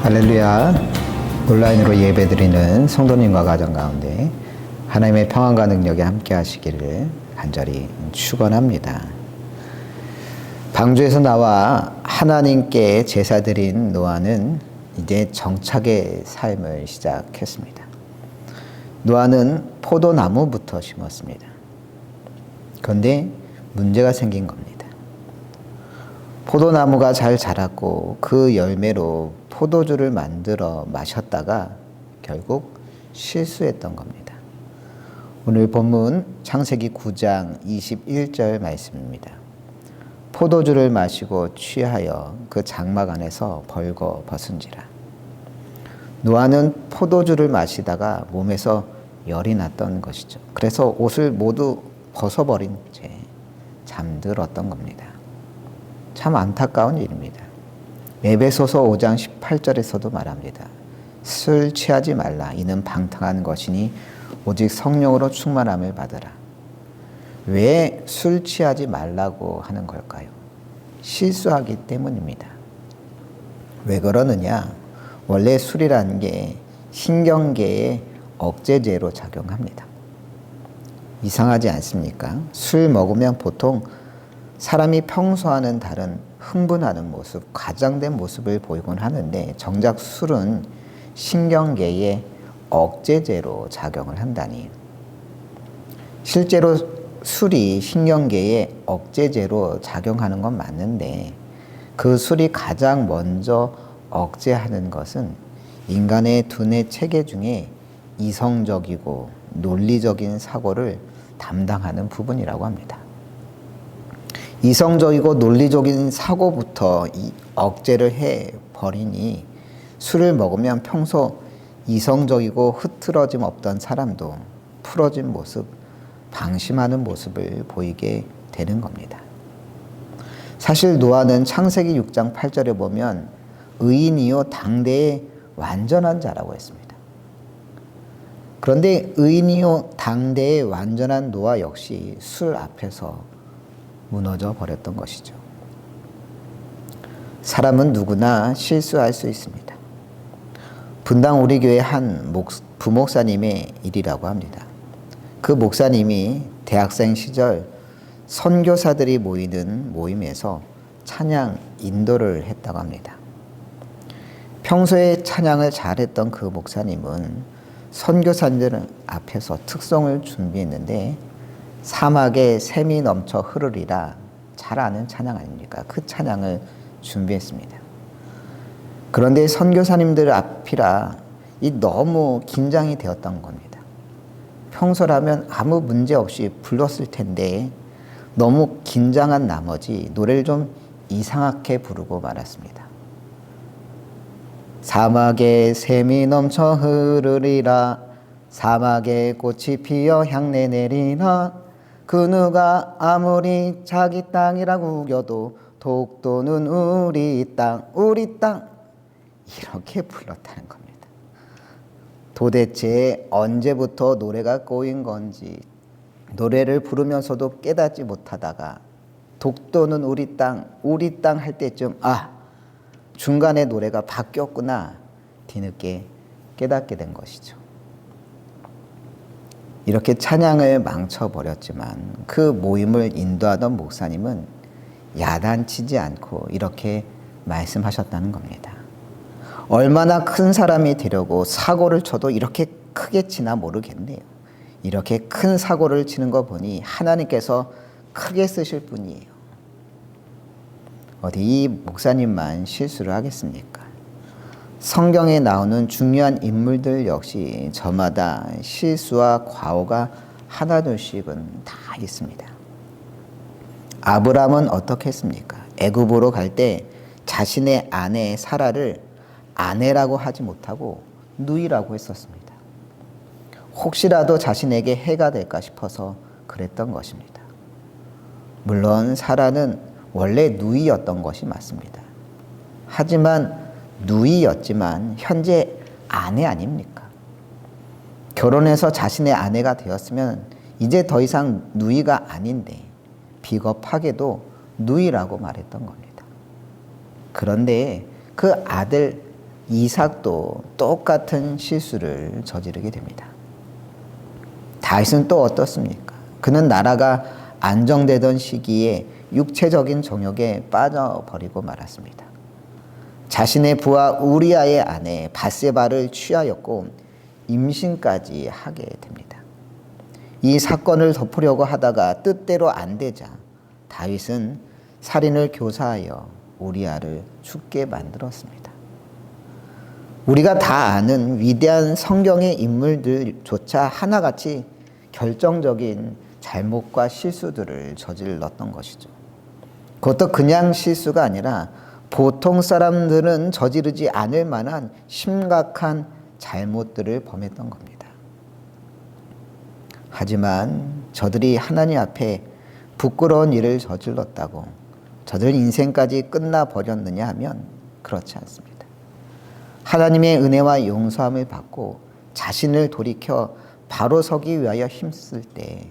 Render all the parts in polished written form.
할렐루야. 온라인으로 예배드리는 성도님과 가정 가운데 하나님의 평안과 능력이 함께 하시기를 간절히 축원합니다. 방주에서 나와 하나님께 제사드린 노아는 이제 정착의 삶을 시작했습니다. 노아는 포도나무부터 심었습니다. 그런데 문제가 생긴 겁니다. 포도나무가 잘 자랐고 그 열매로 포도주를 만들어 마셨다가 결국 실수했던 겁니다. 오늘 본문 창세기 9장 21절 말씀입니다. 포도주를 마시고 취하여 그 장막 안에서 벌거 벗은지라. 노아는 포도주를 마시다가 몸에서 열이 났던 것이죠. 그래서 옷을 모두 벗어버린 채 잠들었던 겁니다. 참 안타까운 일입니다. 에베소서 5장 18절에서도 말합니다. 술 취하지 말라. 이는 방탕한 것이니 오직 성령으로 충만함을 받으라. 왜 술 취하지 말라고 하는 걸까요? 실수하기 때문입니다. 왜 그러느냐? 원래 술이라는 게 신경계에 억제제로 작용합니다. 이상하지 않습니까? 술 먹으면 보통 사람이 평소와는 다른 흥분하는 모습, 과장된 모습을 보이곤 하는데 정작 술은 신경계에 억제제로 작용을 한다니. 실제로 술이 신경계에 억제제로 작용하는 건 맞는데 그 술이 가장 먼저 억제하는 것은 인간의 두뇌 체계 중에 이성적이고 논리적인 사고를 담당하는 부분이라고 합니다. 이성적이고 논리적인 사고부터 억제를 해버리니 술을 먹으면 평소 이성적이고 흐트러짐 없던 사람도 풀어진 모습, 방심하는 모습을 보이게 되는 겁니다. 사실 노아는 창세기 6장 8절에 보면 의인이요 당대의 완전한 자라고 했습니다. 그런데 의인이요 당대의 완전한 노아 역시 술 앞에서 무너져 버렸던 것이죠. 사람은 누구나 실수할 수 있습니다. 분당 우리 교회 한 부목사님의 일이라고 합니다. 그 목사님이 대학생 시절 선교사들이 모이는 모임에서 찬양 인도를 했다고 합니다. 평소에 찬양을 잘했던 그 목사님은 선교사들 앞에서 특송을 준비했는데 사막에 샘이 넘쳐 흐르리라, 잘 아는 찬양 아닙니까? 그 찬양을 준비했습니다. 그런데 선교사님들 앞이라 너무 긴장이 되었던 겁니다. 평소라면 아무 문제 없이 불렀을 텐데 너무 긴장한 나머지 노래를 좀 이상하게 부르고 말았습니다. 사막에 샘이 넘쳐 흐르리라, 사막에 꽃이 피어 향내 내리라, 그 누가 아무리 자기 땅이라고 우겨도 독도는 우리 땅, 우리 땅, 이렇게 불렀다는 겁니다. 도대체 언제부터 노래가 꼬인 건지 노래를 부르면서도 깨닫지 못하다가 독도는 우리 땅 할 때쯤 중간에 노래가 바뀌었구나 뒤늦게 깨닫게 된 것이죠. 이렇게 찬양을 망쳐버렸지만 그 모임을 인도하던 목사님은 야단치지 않고 이렇게 말씀하셨다는 겁니다. 얼마나 큰 사람이 되려고 사고를 쳐도 이렇게 크게 치나 모르겠네요. 이렇게 큰 사고를 치는 거 보니 하나님께서 크게 쓰실 분이에요. 어디 이 목사님만 실수를 하겠습니까? 성경에 나오는 중요한 인물들 역시 저마다 실수와 과오가 하나둘씩은 다 있습니다. 아브라함은 어떻게 했습니까? 애굽으로 갈 때 자신의 아내 사라를 아내라고 하지 못하고 누이라고 했었습니다. 혹시라도 자신에게 해가 될까 싶어서 그랬던 것입니다. 물론 사라는 원래 누이였던 것이 맞습니다. 하지만 누이였지만 현재 아내 아닙니까? 결혼해서 자신의 아내가 되었으면 이제 더 이상 누이가 아닌데 비겁하게도 누이라고 말했던 겁니다. 그런데 그 아들 이삭도 똑같은 실수를 저지르게 됩니다. 다윗은 또 어떻습니까? 그는 나라가 안정되던 시기에 육체적인 정욕에 빠져버리고 말았습니다. 자신의 부하 우리아의 아내 밧세바를 취하였고 임신까지 하게 됩니다. 이 사건을 덮으려고 하다가 뜻대로 안 되자 다윗은 살인을 교사하여 우리아를 죽게 만들었습니다. 우리가 다 아는 위대한 성경의 인물들조차 하나같이 결정적인 잘못과 실수들을 저질렀던 것이죠. 그것도 그냥 실수가 아니라 보통 사람들은 저지르지 않을 만한 심각한 잘못들을 범했던 겁니다. 하지만 저들이 하나님 앞에 부끄러운 일을 저질렀다고 저들 인생까지 끝나버렸느냐 하면 그렇지 않습니다. 하나님의 은혜와 용서함을 받고 자신을 돌이켜 바로 서기 위하여 힘쓸 때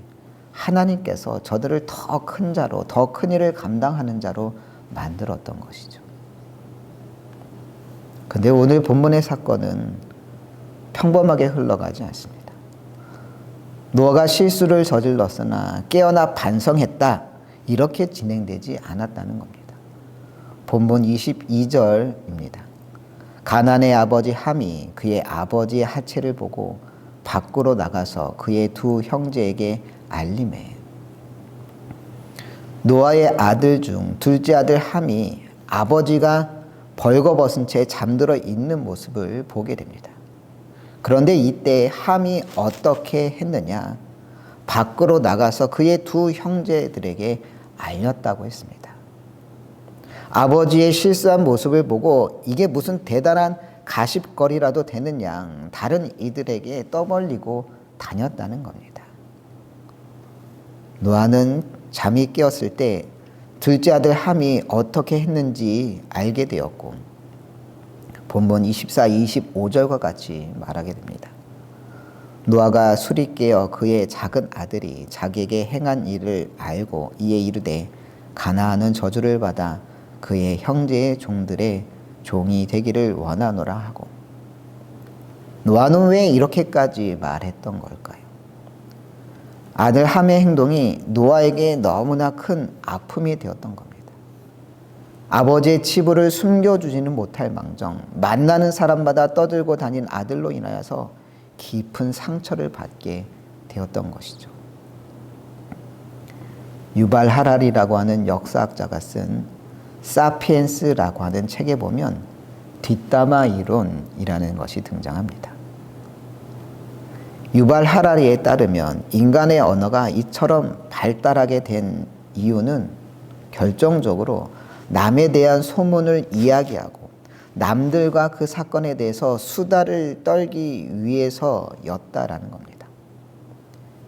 하나님께서 저들을 더 큰 자로, 더 큰 일을 감당하는 자로 만들었던 것이죠. 근데 오늘 본문의 사건은 평범하게 흘러가지 않습니다. 노아가 실수를 저질렀으나 깨어나 반성했다, 이렇게 진행되지 않았다는 겁니다. 본문 22절입니다. 가나안의 아버지 함이 그의 아버지의 하체를 보고 밖으로 나가서 그의 두 형제에게 알림해. 노아의 아들 중 둘째 아들 함이 아버지가 벌거벗은 채 잠들어 있는 모습을 보게 됩니다. 그런데 이때 함이 어떻게 했느냐? 밖으로 나가서 그의 두 형제들에게 알렸다고 했습니다. 아버지의 실수한 모습을 보고 이게 무슨 대단한 가십거리라도 되는 양 다른 이들에게 떠벌리고 다녔다는 겁니다. 노아는 잠이 깨었을 때 둘째 아들 함이 어떻게 했는지 알게 되었고 본문 24, 25절과 같이 말하게 됩니다. 노아가 술이 깨어 그의 작은 아들이 자기에게 행한 일을 알고 이에 이르되 가나안은 저주를 받아 그의 형제의 종들의 종이 되기를 원하노라 하고. 노아는 왜 이렇게까지 말했던 걸까요? 아들 함의 행동이 노아에게 너무나 큰 아픔이 되었던 겁니다. 아버지의 치부를 숨겨주지는 못할 망정 만나는 사람마다 떠들고 다닌 아들로 인하여서 깊은 상처를 받게 되었던 것이죠. 유발 하랄이라고 하는 역사학자가 쓴 사피엔스라고 하는 책에 보면 뒷담화 이론이라는 것이 등장합니다. 유발 하라리에 따르면 인간의 언어가 이처럼 발달하게 된 이유는 결정적으로 남에 대한 소문을 이야기하고 남들과 그 사건에 대해서 수다를 떨기 위해서였다라는 겁니다.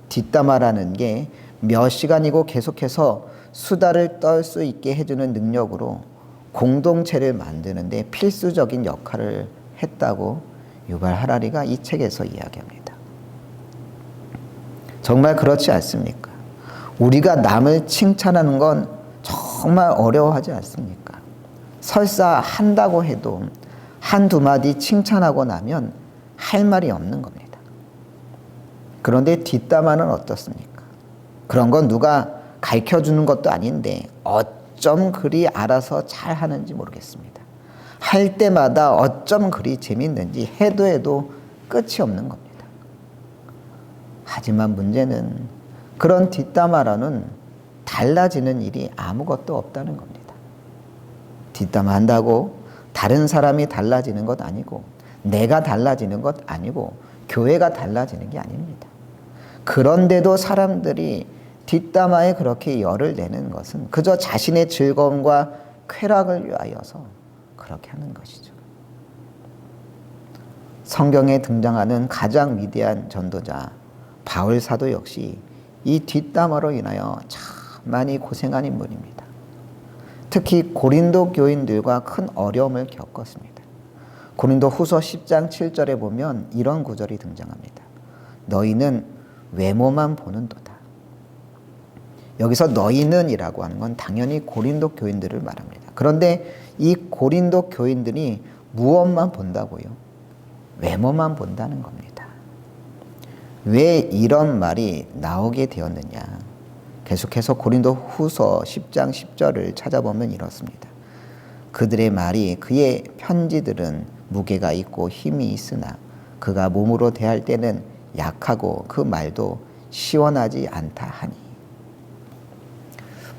뒷담화라는 게 몇 시간이고 계속해서 수다를 떨 수 있게 해주는 능력으로 공동체를 만드는데 필수적인 역할을 했다고 유발 하라리가 이 책에서 이야기합니다. 정말 그렇지 않습니까? 우리가 남을 칭찬하는 건 정말 어려워하지 않습니까? 설사 한다고 해도 한두 마디 칭찬하고 나면 할 말이 없는 겁니다. 그런데 뒷담화는 어떻습니까? 그런 건 누가 가르쳐주는 것도 아닌데 어쩜 그리 알아서 잘하는지 모르겠습니다. 할 때마다 어쩜 그리 재밌는지 해도 끝이 없는 겁니다. 하지만 문제는 그런 뒷담화로는 달라지는 일이 아무것도 없다는 겁니다. 뒷담화 한다고 다른 사람이 달라지는 것 아니고 내가 달라지는 것 아니고 교회가 달라지는 게 아닙니다. 그런데도 사람들이 뒷담화에 그렇게 열을 내는 것은 그저 자신의 즐거움과 쾌락을 위하여서 그렇게 하는 것이죠. 성경에 등장하는 가장 위대한 전도자 바울 사도 역시 이 뒷담화로 인하여 참 많이 고생한 인물입니다. 특히 고린도 교인들과 큰 어려움을 겪었습니다. 고린도 후서 10장 7절에 보면 이런 구절이 등장합니다. 너희는 외모만 보는도다. 여기서 너희는 이라고 하는 건 당연히 고린도 교인들을 말합니다. 그런데 이 고린도 교인들이 무엇만 본다고요? 외모만 본다는 겁니다. 왜 이런 말이 나오게 되었느냐? 계속해서 고린도 후서 10장 10절을 찾아보면 이렇습니다. 그들의 말이 그의 편지들은 무게가 있고 힘이 있으나 그가 몸으로 대할 때는 약하고 그 말도 시원하지 않다 하니.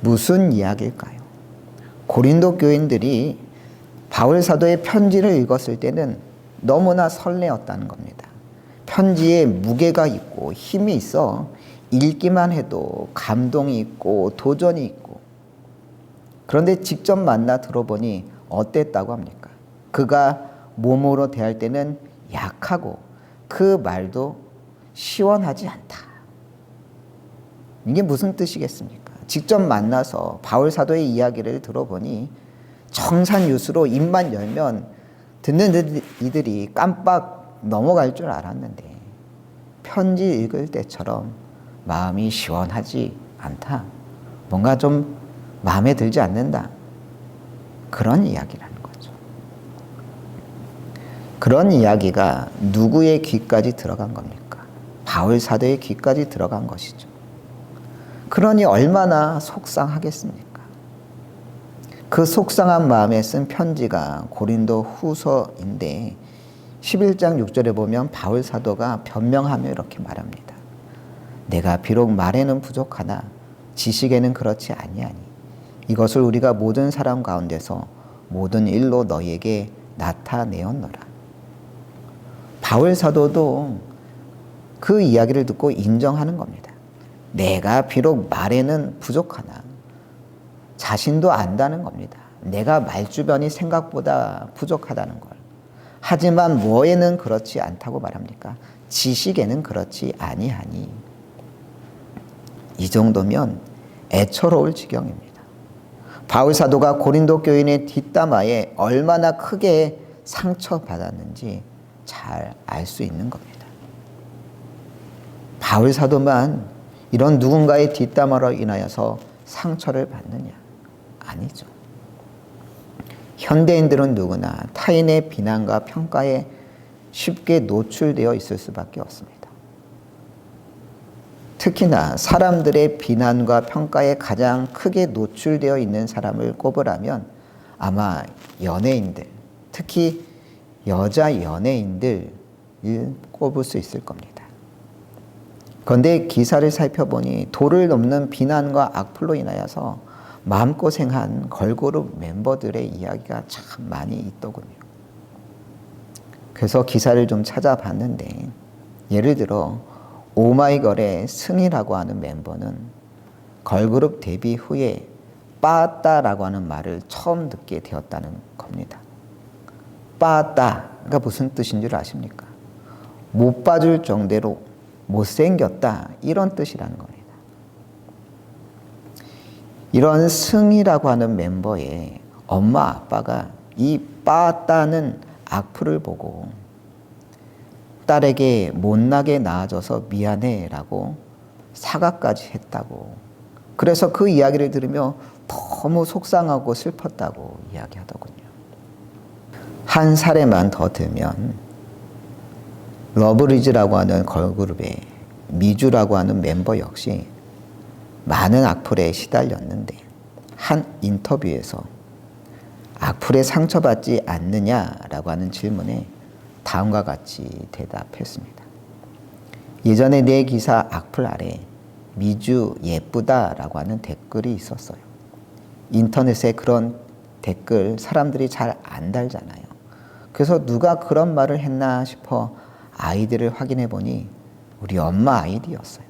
무슨 이야기일까요? 고린도 교인들이 바울 사도의 편지를 읽었을 때는 너무나 설레었다는 겁니다. 편지에 무게가 있고 힘이 있어 읽기만 해도 감동이 있고 도전이 있고, 그런데 직접 만나 들어보니 어땠다고 합니까? 그가 몸으로 대할 때는 약하고 그 말도 시원하지 않다. 이게 무슨 뜻이겠습니까? 직접 만나서 바울 사도의 이야기를 들어보니 청산유수로 입만 열면 듣는 이들이 깜빡 넘어갈 줄 알았는데 편지 읽을 때처럼 마음이 시원하지 않다. 뭔가 좀 마음에 들지 않는다. 그런 이야기라는 거죠. 그런 이야기가 누구의 귀까지 들어간 겁니까? 바울 사도의 귀까지 들어간 것이죠. 그러니 얼마나 속상하겠습니까? 그 속상한 마음에 쓴 편지가 고린도 후서인데 11장 6절에 보면 바울 사도가 변명하며 이렇게 말합니다. 내가 비록 말에는 부족하나 지식에는 그렇지 아니하니 이것을 우리가 모든 사람 가운데서 모든 일로 너희에게 나타내었노라. 바울 사도도 그 이야기를 듣고 인정하는 겁니다. 내가 비록 말에는 부족하나 자신도 안다는 겁니다. 내가 말주변이 생각보다 부족하다는 걸. 하지만 뭐에는 그렇지 않다고 말합니까? 지식에는 그렇지 아니하니. 이 정도면 애처로울 지경입니다. 바울 사도가 고린도 교인의 뒷담화에 얼마나 크게 상처받았는지 잘 알 수 있는 겁니다. 바울 사도만 이런 누군가의 뒷담화로 인하여서 상처를 받느냐? 아니죠. 현대인들은 누구나 타인의 비난과 평가에 쉽게 노출되어 있을 수밖에 없습니다. 특히나 사람들의 비난과 평가에 가장 크게 노출되어 있는 사람을 꼽으라면 아마 연예인들, 특히 여자 연예인들을 꼽을 수 있을 겁니다. 그런데 기사를 살펴보니 도를 넘는 비난과 악플로 인하여서 마음고생한 걸그룹 멤버들의 이야기가 참 많이 있더군요. 그래서 기사를 좀 찾아봤는데 예를 들어 오마이걸의 승희라고 하는 멤버는 걸그룹 데뷔 후에 빠따라고 하는 말을 처음 듣게 되었다는 겁니다. 빠따가 무슨 뜻인 줄 아십니까? 못 봐줄 정도로 못생겼다, 이런 뜻이라는 겁니다. 이런 승희라고 하는 멤버의 엄마 아빠가 이 빠따는 악플을 보고 딸에게 못나게 낳아줘서 미안해라고 사과까지 했다고, 그래서 그 이야기를 들으며 너무 속상하고 슬펐다고 이야기하더군요. 한 사례만 더 들면 러브리즈라고 하는 걸그룹의 미주라고 하는 멤버 역시 많은 악플에 시달렸는데 한 인터뷰에서 악플에 상처받지 않느냐라고 하는 질문에 다음과 같이 대답했습니다. 예전에 내 기사 악플 아래 미주 예쁘다라고 하는 댓글이 있었어요. 인터넷에 그런 댓글 사람들이 잘 안 달잖아요. 그래서 누가 그런 말을 했나 싶어 아이디를 확인해 보니 우리 엄마 아이디였어요.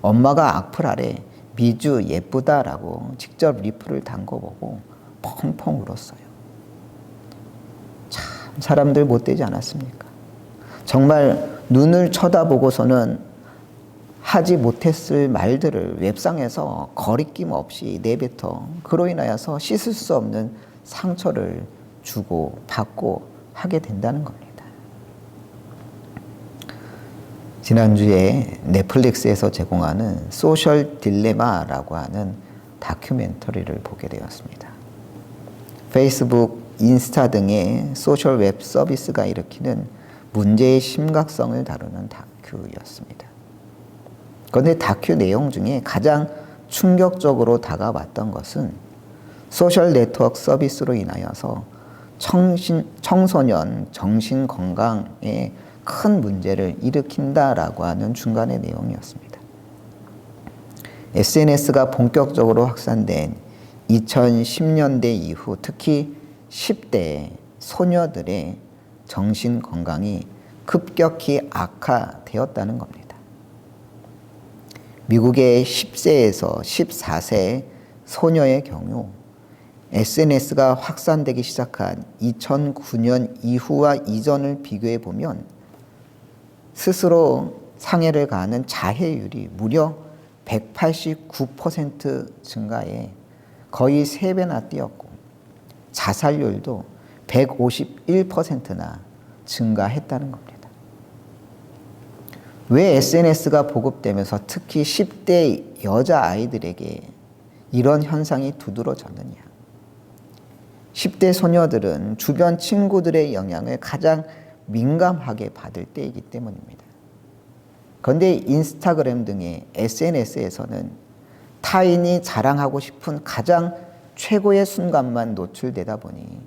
엄마가 악플 아래 미주 예쁘다라고 직접 리플을 담궈보고 펑펑 울었어요. 참 사람들 못되지 않았습니까? 정말 눈을 쳐다보고서는 하지 못했을 말들을 웹상에서 거리낌 없이 내뱉어 그로 인하여서 씻을 수 없는 상처를 주고 받고 하게 된다는 겁니다. 지난주에 넷플릭스에서 제공하는 소셜 딜레마라고 하는 다큐멘터리를 보게 되었습니다. 페이스북 인스타 등의 소셜 웹 서비스가 일으키는 문제의 심각성을 다루는 다큐였습니다. 그런데 다큐 내용 중에 가장 충격적으로 다가왔던 것은 소셜 네트워크 서비스로 인하여서 청소년 정신 건강에 큰 문제를 일으킨다라고 하는 중간의 내용이었습니다. SNS가 본격적으로 확산된 2010년대 이후 특히 10대 소녀들의 정신 건강이 급격히 악화되었다는 겁니다. 미국의 10세에서 14세 소녀의 경우 SNS가 확산되기 시작한 2009년 이후와 이전을 비교해 보면 스스로 상해를 가하는 자해율이 무려 189% 증가해 거의 3배나 뛰었고 자살률도 151%나 증가했다는 겁니다. 왜 SNS가 보급되면서 특히 10대 여자아이들에게 이런 현상이 두드러졌느냐? 10대 소녀들은 주변 친구들의 영향을 가장 민감하게 받을 때이기 때문입니다. 그런데 인스타그램 등의 SNS에서는 타인이 자랑하고 싶은 가장 최고의 순간만 노출되다 보니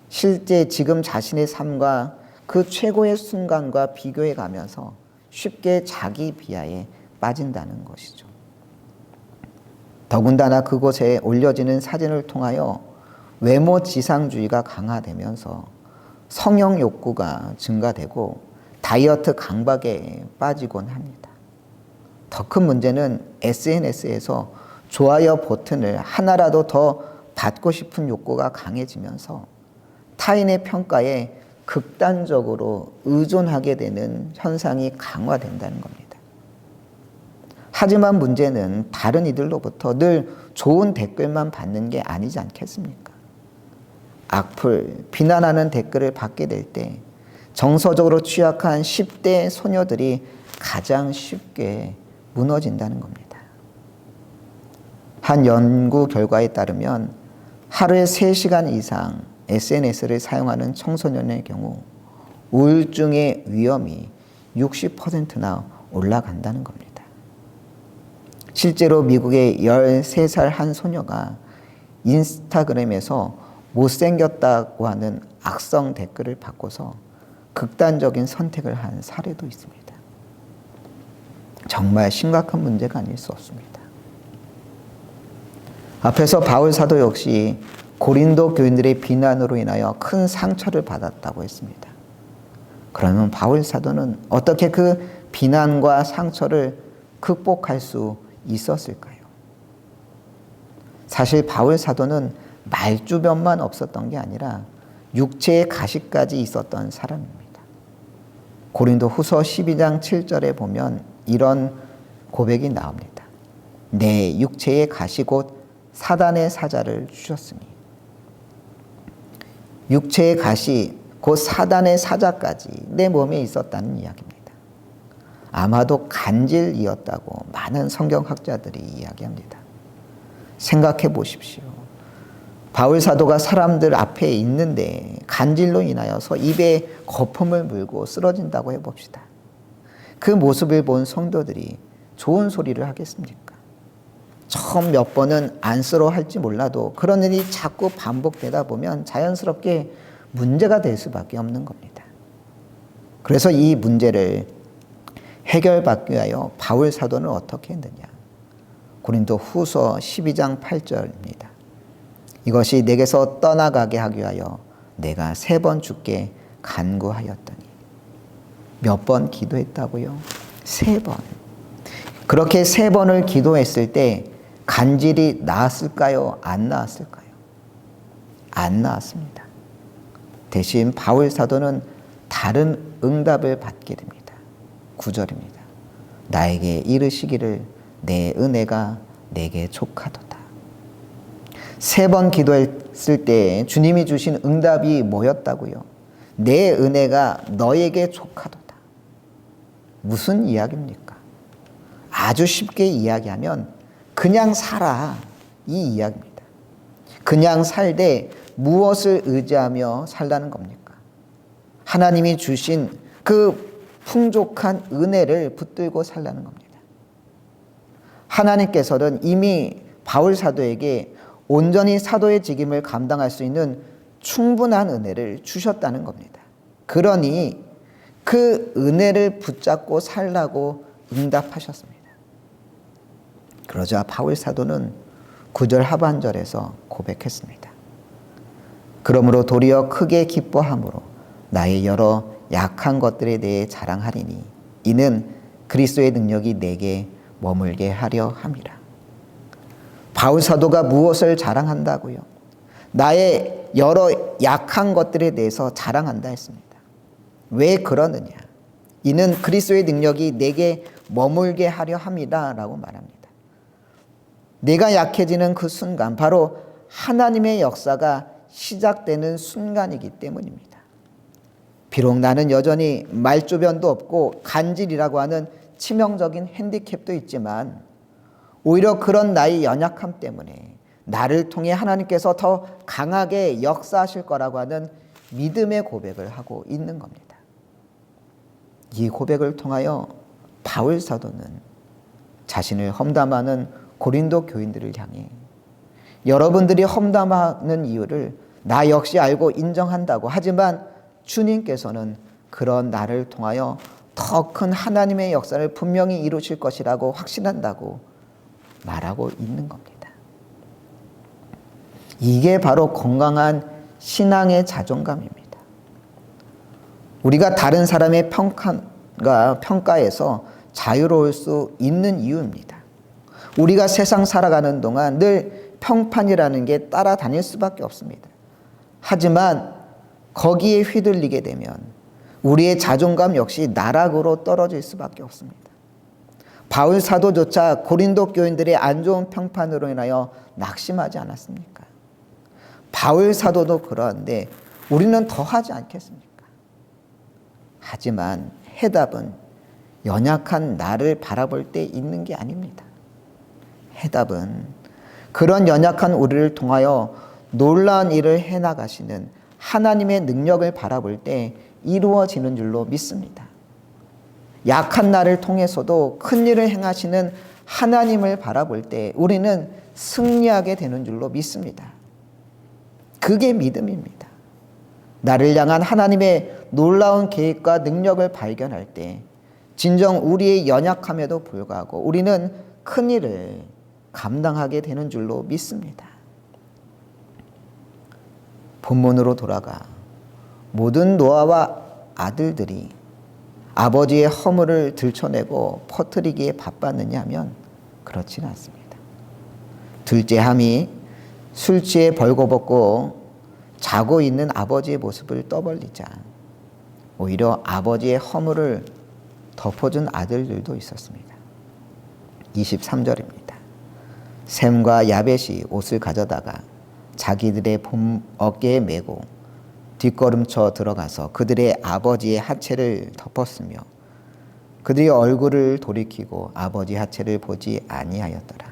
실제 지금 자신의 삶과 그 최고의 순간과 비교해 가면서 쉽게 자기 비하에 빠진다는 것이죠. 더군다나 그곳에 올려지는 사진을 통하여 외모 지상주의가 강화되면서 성형 욕구가 증가되고 다이어트 강박에 빠지곤 합니다. 더 큰 문제는 SNS에서 좋아요 버튼을 하나라도 더 받고 싶은 욕구가 강해지면서 타인의 평가에 극단적으로 의존하게 되는 현상이 강화된다는 겁니다. 하지만 문제는 다른 이들로부터 늘 좋은 댓글만 받는 게 아니지 않겠습니까? 악플, 비난하는 댓글을 받게 될 때 정서적으로 취약한 10대 소녀들이 가장 쉽게 무너진다는 겁니다. 한 연구 결과에 따르면 하루에 3시간 이상 SNS를 사용하는 청소년의 경우 우울증의 위험이 60%나 올라간다는 겁니다. 실제로 미국의 13살 한 소녀가 인스타그램에서 못생겼다고 하는 악성 댓글을 받고서 극단적인 선택을 한 사례도 있습니다. 정말 심각한 문제가 아닐 수 없습니다. 앞에서 바울 사도 역시 고린도 교인들의 비난으로 인하여 큰 상처를 받았다고 했습니다. 그러면 바울 사도는 어떻게 그 비난과 상처를 극복할 수 있었을까요? 사실 바울 사도는 말주변만 없었던 게 아니라 육체의 가시까지 있었던 사람입니다. 고린도 후서 12장 7절에 보면 이런 고백이 나옵니다. 내 육체의 가시 곧 사단의 사자를 주셨으니. 육체의 가시 곧 사단의 사자까지 내 몸에 있었다는 이야기입니다. 아마도 간질이었다고 많은 성경학자들이 이야기합니다. 생각해 보십시오. 바울 사도가 사람들 앞에 있는데 간질로 인하여서 입에 거품을 물고 쓰러진다고 해봅시다. 그 모습을 본 성도들이 좋은 소리를 하겠습니까? 처음 몇 번은 안쓰러워할지 몰라도 그런 일이 자꾸 반복되다 보면 자연스럽게 문제가 될 수밖에 없는 겁니다. 그래서 이 문제를 해결받기 위하여 바울 사도는 어떻게 했느냐? 고린도 후서 12장 8절입니다. 이것이 내게서 떠나가게 하기 위하여 내가 3번 주께 간구하였더니. 몇 번 기도했다고요? 3번. 그렇게 3번을 기도했을 때 간질이 나았을까요? 안 나았을까요? 안 나았습니다. 대신 바울 사도는 다른 응답을 받게 됩니다. 9절입니다. 나에게 이르시기를 내 은혜가 내게 족하도다. 3번 기도했을 때 주님이 주신 응답이 뭐였다고요? 내 은혜가 너에게 족하도다. 무슨 이야기입니까? 아주 쉽게 이야기하면 그냥 살아 이 이야기입니다. 그냥 살되 무엇을 의지하며 살라는 겁니까? 하나님이 주신 그 풍족한 은혜를 붙들고 살라는 겁니다. 하나님께서는 이미 바울 사도에게 온전히 사도의 직임을 감당할 수 있는 충분한 은혜를 주셨다는 겁니다. 그러니 그 은혜를 붙잡고 살라고 응답하셨습니다. 그러자 바울 사도는 9절 하반절에서 고백했습니다. 그러므로 도리어 크게 기뻐함으로 나의 여러 약한 것들에 대해 자랑하리니 이는 그리스도의 능력이 내게 머물게 하려 함이라. 바울 사도가 무엇을 자랑한다고요? 나의 여러 약한 것들에 대해서 자랑한다 했습니다. 왜 그러느냐? 이는 그리스도의 능력이 내게 머물게 하려 함이다 라고 말합니다. 내가 약해지는 그 순간 바로 하나님의 역사가 시작되는 순간이기 때문입니다. 비록 나는 여전히 말주변도 없고 간질이라고 하는 치명적인 핸디캡도 있지만 오히려 그런 나의 연약함 때문에 나를 통해 하나님께서 더 강하게 역사하실 거라고 하는 믿음의 고백을 하고 있는 겁니다. 이 고백을 통하여 바울 사도는 자신을 험담하는 고린도 교인들을 향해 여러분들이 험담하는 이유를 나 역시 알고 인정한다고, 하지만 주님께서는 그런 나를 통하여 더 큰 하나님의 역사를 분명히 이루실 것이라고 확신한다고 말하고 있는 겁니다. 이게 바로 건강한 신앙의 자존감입니다. 우리가 다른 사람의 평가에서 자유로울 수 있는 이유입니다. 우리가 세상 살아가는 동안 늘 평판이라는 게 따라다닐 수밖에 없습니다. 하지만 거기에 휘둘리게 되면 우리의 자존감 역시 나락으로 떨어질 수밖에 없습니다. 바울 사도조차 고린도 교인들의 안 좋은 평판으로 인하여 낙심하지 않았습니까? 바울 사도도 그러한데 우리는 더 하지 않겠습니까? 하지만 해답은 연약한 나를 바라볼 때 있는 게 아닙니다. 해답은 그런 연약한 우리를 통하여 놀라운 일을 해나가시는 하나님의 능력을 바라볼 때 이루어지는 줄로 믿습니다. 약한 나를 통해서도 큰 일을 행하시는 하나님을 바라볼 때 우리는 승리하게 되는 줄로 믿습니다. 그게 믿음입니다. 나를 향한 하나님의 놀라운 계획과 능력을 발견할 때 진정 우리의 연약함에도 불구하고 우리는 큰 일을 감당하게 되는 줄로 믿습니다. 본문으로 돌아가 모든 노아와 아들들이 아버지의 허물을 들춰내고 퍼뜨리기에 바빴느냐 하면 그렇지는 않습니다. 둘째 함이 술 취해 벌거벗고 자고 있는 아버지의 모습을 떠벌리자 오히려 아버지의 허물을 덮어준 아들들도 있었습니다. 23절입니다. 셈과 야벳이 옷을 가져다가 자기들의 어깨에 메고 뒷걸음쳐 들어가서 그들의 아버지의 하체를 덮었으며 그들이 얼굴을 돌이키고 아버지 하체를 보지 아니하였더라.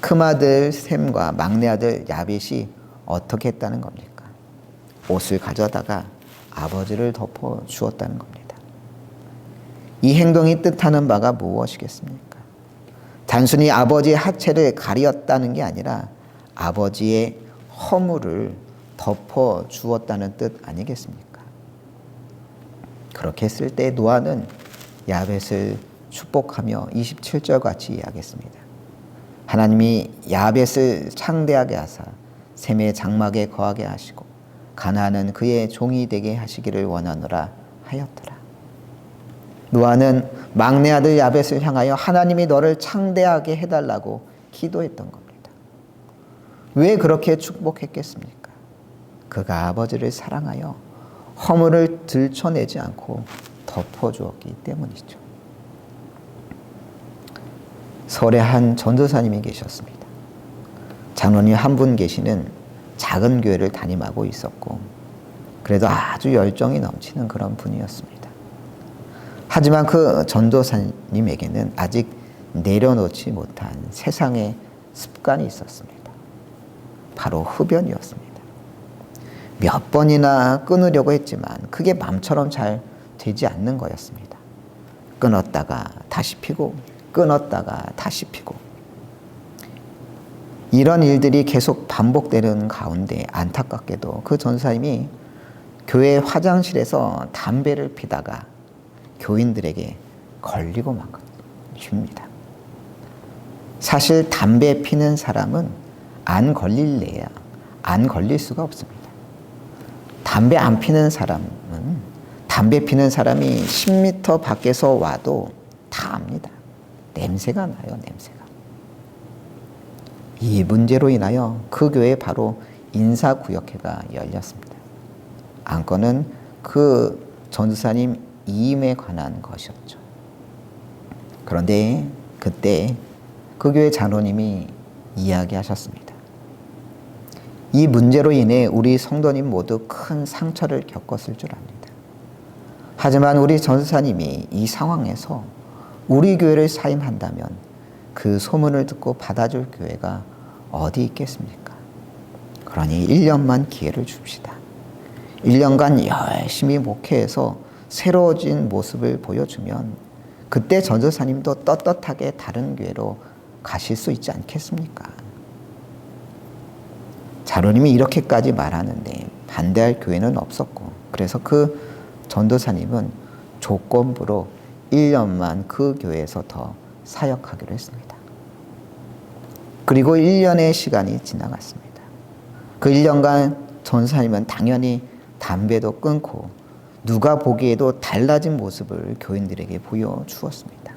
큰아들 셈과 막내아들 야벳이 어떻게 했다는 겁니까? 옷을 가져다가 아버지를 덮어 주었다는 겁니다. 이 행동이 뜻하는 바가 무엇이겠습니까? 단순히 아버지의 하체를 가리었다는 게 아니라 아버지의 허물을 덮어 주었다는 뜻 아니겠습니까? 그렇게 했을 때 노아는 야벳을 축복하며 27절 같이 이야기했습니다. 하나님이 야벳을 창대하게 하사 셈의 장막에 거하게 하시고 가나안은 그의 종이 되게 하시기를 원하노라 하였더라. 노아는 막내 아들 야벳을 향하여 하나님이 너를 창대하게 해달라고 기도했던 겁니다. 왜 그렇게 축복했겠습니까? 그가 아버지를 사랑하여 허물을 들춰내지 않고 덮어주었기 때문이죠. 서울에 한 전도사님이 계셨습니다. 장로님 한 분 계시는 작은 교회를 담임하고 있었고 그래도 아주 열정이 넘치는 그런 분이었습니다. 하지만 그 전도사님에게는 아직 내려놓지 못한 세상의 습관이 있었습니다. 바로 흡연이었습니다. 몇 번이나 끊으려고 했지만 그게 마음처럼 잘 되지 않는 거였습니다. 끊었다가 다시 피고 끊었다가 다시 피고 이런 일들이 계속 반복되는 가운데 안타깝게도 그 전사님이 교회 화장실에서 담배를 피다가 교인들에게 걸리고 만 것입니다. 사실 담배 피는 사람은 안 걸릴래야 안 걸릴 수가 없습니다. 담배 안 피는 사람은 담배 피는 사람이 10m 밖에서 와도 다 압니다. 냄새가 나요, 냄새가. 이 문제로 인하여 그 교회에 바로 인사구역회가 열렸습니다. 안건은 그 전도사님 이임에 관한 것이었죠. 그런데 그때 그 교회 장로님이 이야기하셨습니다. 이 문제로 인해 우리 성도님 모두 큰 상처를 겪었을 줄 압니다. 하지만 우리 전도사님이 이 상황에서 우리 교회를 사임한다면 그 소문을 듣고 받아줄 교회가 어디 있겠습니까? 그러니 1년만 기회를 줍시다. 1년간 열심히 목회해서 새로워진 모습을 보여주면 그때 전도사님도 떳떳하게 다른 교회로 가실 수 있지 않겠습니까? 장로님이 이렇게까지 말하는데 반대할 교회는 없었고 그래서 그 전도사님은 조건부로 1년만 그 교회에서 더 사역하기로 했습니다. 그리고 1년의 시간이 지나갔습니다. 그 1년간 전도사님은 당연히 담배도 끊고 누가 보기에도 달라진 모습을 교인들에게 보여주었습니다.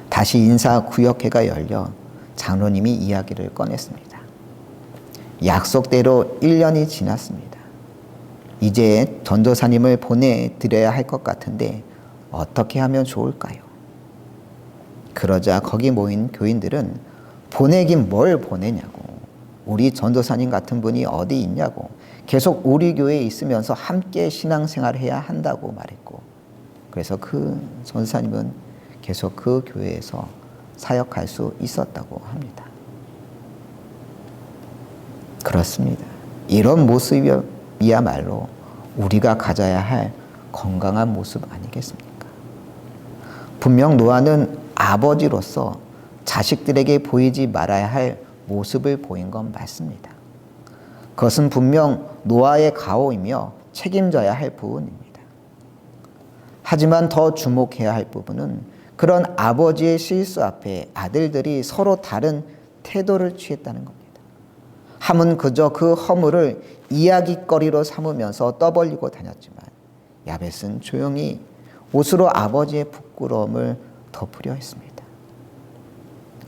다시 인사구역회가 열려 장로님이 이야기를 꺼냈습니다. 약속대로 1년이 지났습니다. 이제 전도사님을 보내드려야 할 것 같은데 어떻게 하면 좋을까요? 그러자 거기 모인 교인들은 보내긴 뭘 보내냐고, 우리 전도사님 같은 분이 어디 있냐고, 계속 우리 교회에 있으면서 함께 신앙생활을 해야 한다고 말했고, 그래서 그 전도사님은 계속 그 교회에서 사역할 수 있었다고 합니다. 그렇습니다. 이런 모습이야말로 우리가 가져야 할 건강한 모습 아니겠습니까? 분명 노아는 아버지로서 자식들에게 보이지 말아야 할 모습을 보인 건 맞습니다. 그것은 분명 노아의 가오이며 책임져야 할 부분입니다. 하지만 더 주목해야 할 부분은 그런 아버지의 실수 앞에 아들들이 서로 다른 태도를 취했다는 겁니다. 함은 그저 그 허물을 이야기거리로 삼으면서 떠벌리고 다녔지만 야벳은 조용히 옷으로 아버지의 부끄러움을 덮으려 했습니다.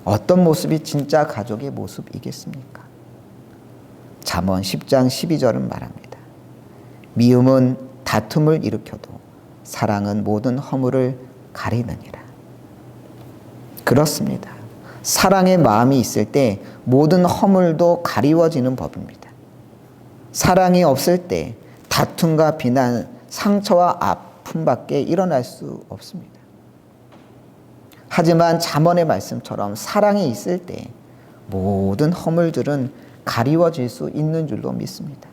어떤 모습이 진짜 가족의 모습이겠습니까? 잠언 10장 12절은 말합니다. 미움은 다툼을 일으켜도 사랑은 모든 허물을 가리느니라. 그렇습니다. 사랑의 마음이 있을 때 모든 허물도 가리워지는 법입니다. 사랑이 없을 때 다툼과 비난, 상처와 아픔밖에 일어날 수 없습니다. 하지만 잠언의 말씀처럼 사랑이 있을 때 모든 허물들은 가리워질 수 있는 줄로 믿습니다.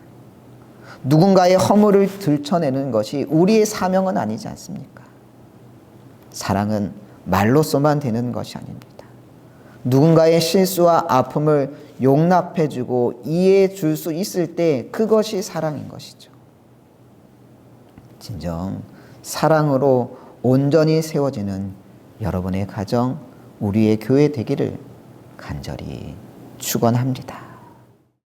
누군가의 허물을 들춰내는 것이 우리의 사명은 아니지 않습니까? 사랑은 말로서만 되는 것이 아닙니다. 누군가의 실수와 아픔을 용납해주고 이해해 줄 수 있을 때 그것이 사랑인 것이죠. 진정 사랑으로 온전히 세워지는 여러분의 가정, 우리의 교회 되기를 간절히 축원합니다.